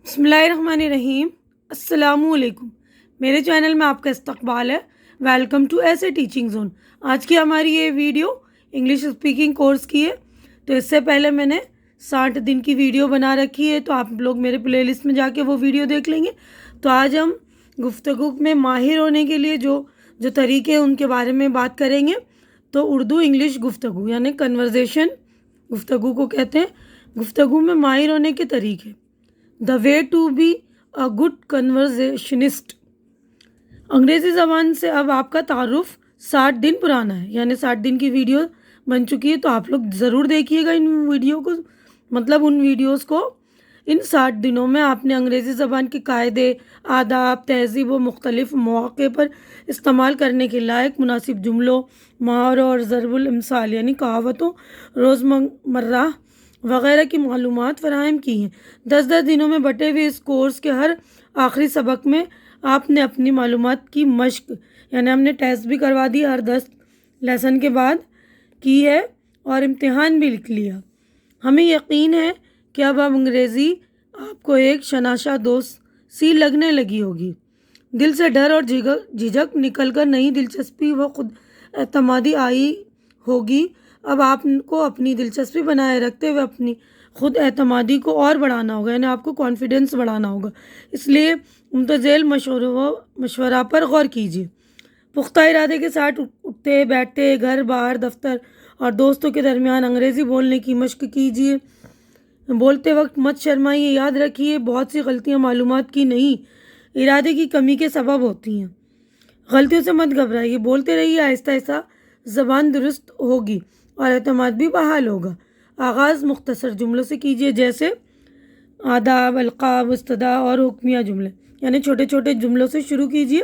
بسم اللہ الرحمن الرحیم۔ السلام علیکم۔ میرے چینل میں آپ کا استقبال ہے۔ ویلکم ٹو ایسے ٹیچنگ زون۔ آج کی ہماری یہ ویڈیو انگلش اسپیکنگ کورس کی ہے۔ تو اس سے پہلے میں نے 60 دن کی ویڈیو بنا رکھی ہے، تو آپ لوگ میرے پلے لسٹ میں جا کے وہ ویڈیو دیکھ لیں گے۔ تو آج ہم گفتگو میں ماہر ہونے کے لیے جو طریقے ہیں ان کے بارے میں بات کریں گے۔ تو اردو انگلش گفتگو یعنی کنورزیشن گفتگو کو کہتے ہیں۔ گفتگو میں ماہر ہونے کے طریقے، the way to be a good conversationist. انگریزی زبان سے اب آپ کا تعارف 60 دن پرانا ہے، یعنی 60 دن کی ویڈیو بن چکی ہے۔ تو آپ لوگ ضرور دیکھیے گا ان ویڈیو کو، مطلب ان ویڈیوز کو۔ ان 60 دنوں میں آپ نے انگریزی زبان کے قاعدے، آداب، تہذیب و مختلف مواقع پر استعمال کرنے کے لائق مناسب جملوں، محاوروں اور ضرب الامثال یعنی کہاوتوں، روزمرہ وغیرہ کی معلومات فراہم کی ہیں۔ 10 دنوں میں بٹے ہوئے اس کورس کے ہر آخری سبق میں آپ نے اپنی معلومات کی مشق، یعنی ہم نے ٹیسٹ بھی کروا دی ہر 10 لیسن کے بعد کی ہے، اور امتحان بھی لکھ لیا۔ ہمیں یقین ہے کہ اب انگریزی آپ کو ایک شناشہ دوست سی لگنے لگی ہوگی۔ دل سے ڈر اور جھجک نکل کر نئی دلچسپی و خود اعتمادی آئی ہوگی۔ اب آپ کو اپنی دلچسپی بنائے رکھتے ہوئے اپنی خود اعتمادی کو اور بڑھانا ہوگا، یعنی آپ کو کانفیڈنس بڑھانا ہوگا۔ اس لیے متزیل مشورہ پر غور کیجیے۔ پختہ ارادے کے ساتھ اٹھتے بیٹھتے، گھر باہر، دفتر اور دوستوں کے درمیان انگریزی بولنے کی مشق کیجیے۔ بولتے وقت مت شرمائیے۔ یاد رکھیے، بہت سی غلطیاں معلومات کی نہیں، ارادے کی کمی کے سبب ہوتی ہیں۔ غلطیوں سے مت گھبرائیے، بولتے رہیے، آہستہ آہستہ زبان درست ہوگی اور اعتماد بھی بحال ہوگا۔ آغاز مختصر جملوں سے کیجیے، جیسے آداب، القاب، استدعا اور حکمیہ جملے، یعنی چھوٹے چھوٹے جملوں سے شروع کیجیے۔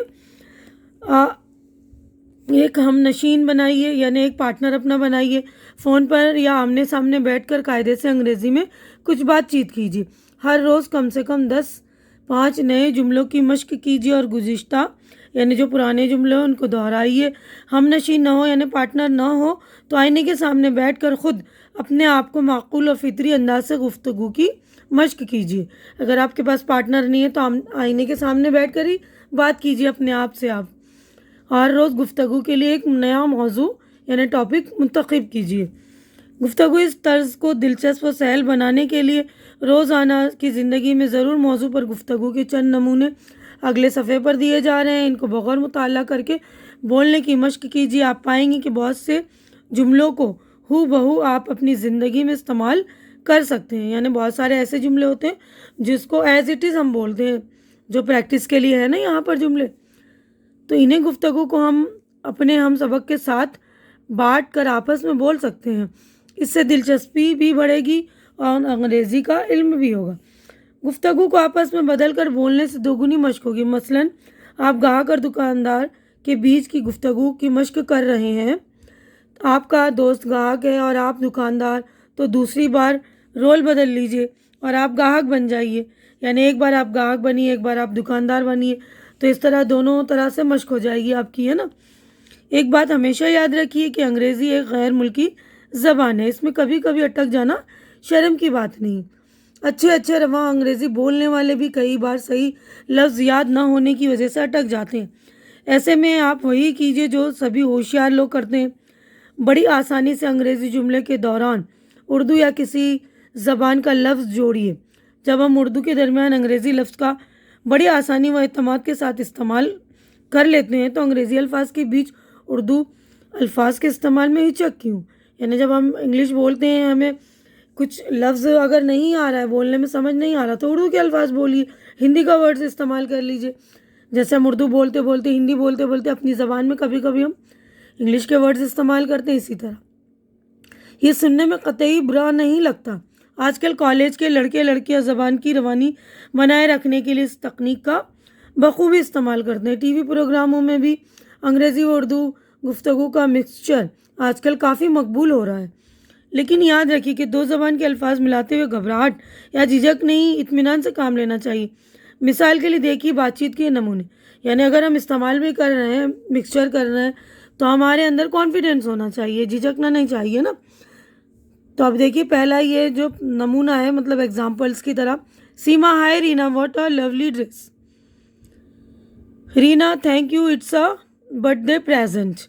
ایک ہم نشین بنائیے، یعنی ایک پارٹنر اپنا بنائیے۔ فون پر یا آمنے سامنے بیٹھ کر قاعدے سے انگریزی میں کچھ بات چیت کیجیے۔ ہر روز کم سے کم 5 نئے جملوں کی مشق کیجیے اور گزشتہ یعنی جو پرانے جملے ہیں ان کو دہرائیے۔ ہم نشین نہ ہو یعنی پارٹنر نہ ہو تو آئینے کے سامنے بیٹھ کر خود اپنے آپ کو معقول اور فطری انداز سے گفتگو کی مشق کیجیے۔ اگر آپ کے پاس پارٹنر نہیں ہے تو آئینے کے سامنے بیٹھ کر ہی بات کیجیے اپنے آپ سے آپ۔ ہر روز گفتگو کے لیے ایک نیا موضوع یعنی ٹاپک منتخب کیجیے۔ گفتگو اس طرز کو دلچسپ و سہل بنانے کے لیے روزانہ کی زندگی میں ضرور موضوع پر گفتگو کے چند نمونے اگلے صفحے پر دیے جا رہے ہیں، ان کو بغور مطالعہ کر کے بولنے کی مشق کیجیے۔ آپ پائیں گے کہ بہت سے جملوں کو ہو بہو آپ اپنی زندگی میں استعمال کر سکتے ہیں، یعنی بہت سارے ایسے جملے ہوتے ہیں جس کو ایز اٹ از ہم بولتے ہیں، جو پریکٹس کے لیے ہے نا یہاں پر جملے، تو انہیں گفتگو کو ہم اپنے ہم سبق کے ساتھ بانٹ کر آپس میں بول سکتے ہیں۔ اس سے دلچسپی بھی بڑھے گی اور انگریزی کا علم بھی ہوگا۔ گفتگو کو آپس میں بدل کر بولنے سے دوگنی مشق ہوگی۔ مثلاً آپ گاہک اور دکاندار کے بیچ کی گفتگو کی مشق کر رہے ہیں، آپ کا دوست گاہک ہے اور آپ دکاندار، تو دوسری بار رول بدل لیجئے اور آپ گاہک بن جائیے، یعنی ایک بار آپ گاہک بنیے، ایک بار آپ دکاندار بنیے، تو اس طرح دونوں طرح سے مشق ہو جائے گی آپ کی، ہے نا۔ ایک بات ہمیشہ یاد رکھیے کہ انگریزی ایک غیر ملکی زبان ہے، اس میں کبھی کبھی اٹک جانا شرم کی بات نہیں۔ اچھے رواں انگریزی بولنے والے بھی کئی بار صحیح لفظ یاد نہ ہونے کی وجہ سے اٹک جاتے ہیں۔ ایسے میں آپ وہی کیجیے جو سبھی ہوشیار لوگ کرتے ہیں، بڑی آسانی سے انگریزی جملے کے دوران اردو یا کسی زبان کا لفظ جوڑیے۔ جب ہم اردو کے درمیان انگریزی لفظ کا بڑی آسانی و اعتماد کے ساتھ استعمال کر لیتے ہیں تو انگریزی الفاظ کے بیچ اردو الفاظ کے استعمال میں ہچک کیوں؟ یعنی جب ہم انگلش بولتے ہیں، ہمیں کچھ لفظ اگر نہیں آ رہا ہے، بولنے میں سمجھ نہیں آ رہا، تو اردو کے الفاظ بولیے، ہندی کا ورڈز استعمال کر لیجئے۔ جیسے ہم اردو بولتے بولتے، ہندی بولتے بولتے اپنی زبان میں کبھی کبھی ہم انگلش کے ورڈز استعمال کرتے ہیں، اسی طرح یہ سننے میں قطعی برا نہیں لگتا۔ آج کل کالج کے لڑکے لڑکیاں زبان کی روانی بنائے رکھنے کے لیے اس تکنیک کا بخوبی استعمال کرتے ہیں۔ ٹی وی پروگراموں میں بھی انگریزی و اردو گفتگو کا مکسچر آج کل کافی مقبول ہو رہا ہے، لیکن یاد رکھیے کہ دو زبان کے الفاظ ملاتے ہوئے گھبراہٹ یا جھجک نہیں، اطمینان سے کام لینا چاہیے۔ مثال کے لیے دیکھیے بات چیت کے نمونے، یعنی اگر ہم استعمال بھی کر رہے ہیں، مکسچر کر رہے ہیں، تو ہمارے اندر کانفیڈنس ہونا چاہیے، جھجکنا نہیں چاہیے نا۔ تو اب دیکھیے پہلا یہ جو نمونہ ہے، مطلب ایگزامپلس کی طرح Seema, hi Reena, what a lovely dress. Reena, thank you, it's a birthday present.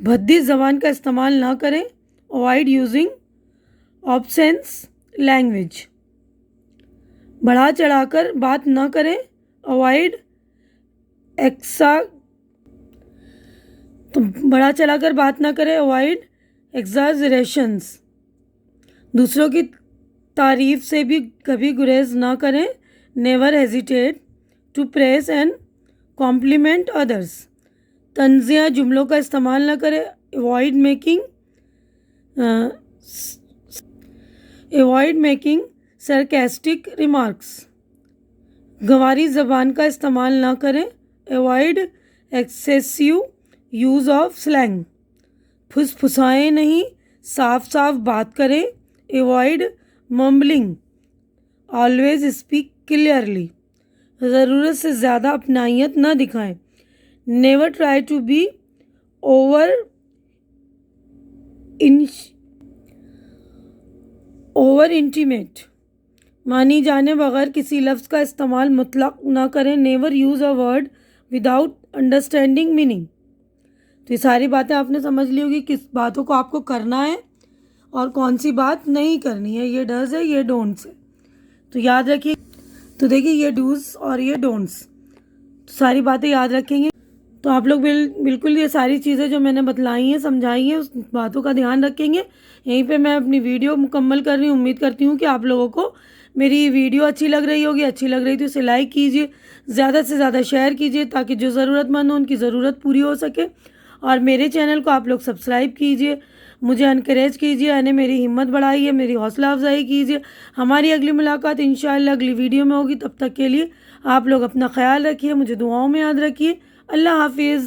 بھدی زبان کا استعمال نہ کریں. Avoid using obscene language. بڑھا چڑھا کر بات نہ کریں. اوائڈ بڑھا چڑھا کر بات نہ کریں. Avoid exaggerations. دوسروں کی تعریف سے بھی کبھی گریز نہ کریں. Never hesitate to praise and compliment others. طنزیہ جملوں کا استعمال نہ کریں. Avoid making sarcastic remarks. گنواری زبان کا استعمال نہ کریں. Avoid excessive use of slang. پھسائیں نہیں، صاف صاف بات کریں. Avoid mumbling. Always speak clearly. ضرورت سے زیادہ اپنائیت نہ دکھائیں. Never try to be over intimate. مانی جانے بغیر کسی لفظ کا استعمال مطلق نہ کریں. Never use a word without understanding meaning. تو یہ ساری باتیں آپ نے سمجھ لی ہوگی کس باتوں کو آپ کو کرنا ہے اور کون سی بات نہیں کرنی ہے. یہ ڈز ہے، یہ ڈونٹس ہے. تو یاد رکھیے. تو دیکھیے یہ ڈوز اور یہ ڈونٹس ساری باتیں یاد رکھیں گے تو آپ لوگ بالکل یہ ساری چیزیں جو میں نے بتلائی ہیں، سمجھائی ہیں، اس باتوں کا دھیان رکھیں گے. یہیں پہ میں اپنی ویڈیو مکمل کر رہی ہوں. امید کرتی ہوں کہ آپ لوگوں کو میری ویڈیو اچھی لگ رہی ہوگی. اچھی لگ رہی تو اسے لائک کیجیے، زیادہ سے زیادہ شیئر کیجیے تاکہ جو ضرورت مند ہو ان کی ضرورت پوری ہو سکے. اور میرے چینل کو آپ لوگ سبسکرائب کیجیے، مجھے انکریج کیجیے، یعنی میری ہمت بڑھائیے، میری حوصلہ افزائی کیجیے. ہماری اگلی ملاقات انشاءاللہ اگلی ویڈیو میں ہوگی. تب تک کے لیے آپ لوگ اپنا خیال رکھیے، مجھے دعاؤں میں یاد رکھیے. اللہ حافظ.